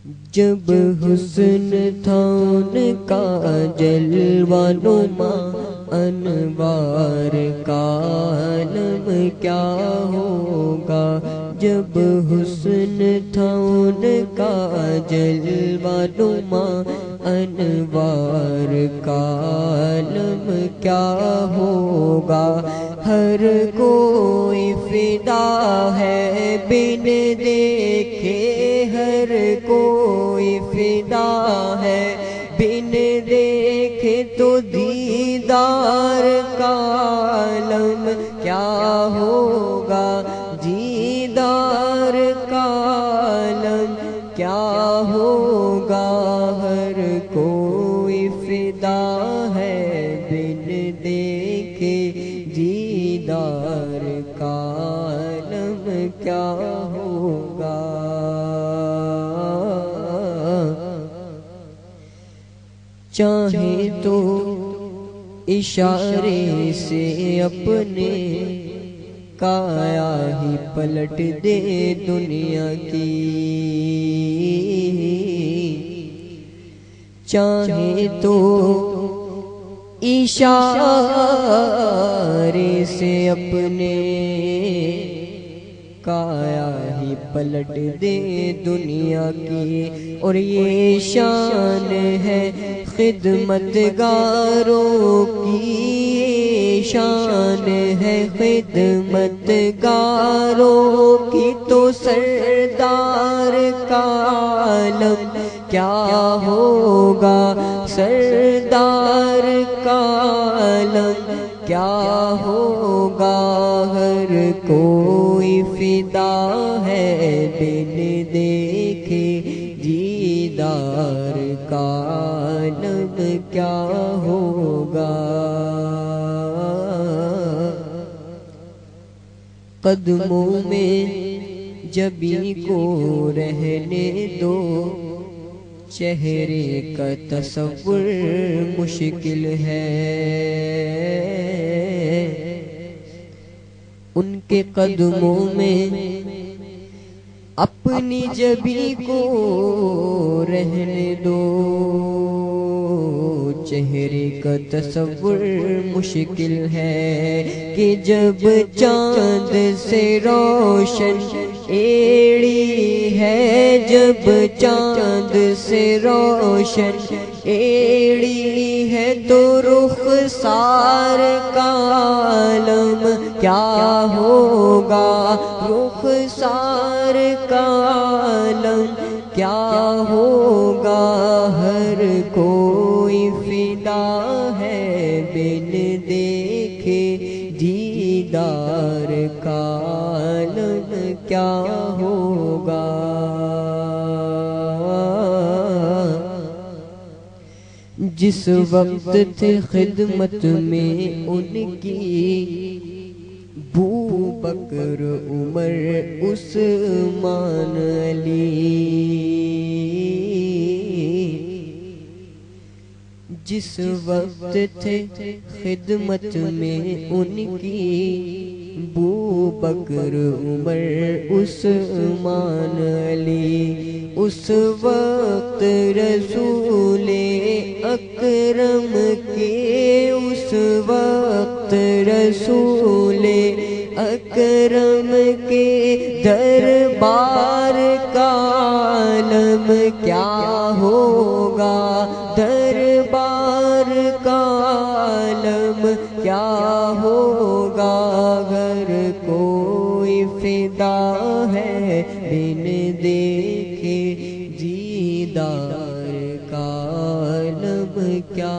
جب حسن تھا ان کا جلوہ نما، انوار کا عالم کیا ہوگا۔ جب حسن تھا ان کا جلوہ نما، انوار کا عالم کیا ہوگا۔ ہر کوئی فدا ہے بن دیکھے، ہر کوئی فدا ہے بن دیکھے، تو دیدار کا عالم کیا ہوگا، دیدار کا عالم کیا ہوگا۔ ہر کوئی فدا ہے بن دیکھے، دیدار کا عالم کیا ہوگا۔ چاہے تو اشارے سے اپنے کایا ہی پلٹ دے دنیا کی، چاہے تو اشارے سے اپنے کایا ہی پلٹ دے دنیا کی۔ اور یہ شان ہے خدمت گاروں کی، شان ہے خدمت گاروں کی، تو سردار کا عالم کیا ہوگا، سردار کا عالم کیا ہوگا۔ ہر کوئی فدا ہے بن دیکھے، دیدار کا عالم کیا ہوگا۔ قدموں میں جبیں کو رہنے دو، چہرے کا تصور مشکل ہے۔ ان کے قدموں میں اپنی جبیں کو رہنے دو، چہرے کا تصور مشکل ہے کہ جب چاند سے روشن ایڑی ہے، جب چاند سے روشن ایڑی ہے، تو رخسار کا عالم کیا ہوگا، رخسار کا عالم کیا ہوگا۔ ہر کوئی فدا ہے بن دیکھے، دیدار کا عالم کیا ہوگا۔ جس وقت تھے خدمت میں ان کی، ابو بکر عمر عثمان علی، جس وقت تھے خدمت میں ان کی، ابو بکر عمر عثمان علی، اس وقت رسول اکرم کے، اس وقت رسول اکرم کے دربار کا عالم کیا ہوگا، دربار کا عالم کیا ہوگا۔ اگر کوئی فدا ہے بن دیکھے، دیدار کا عالم کیا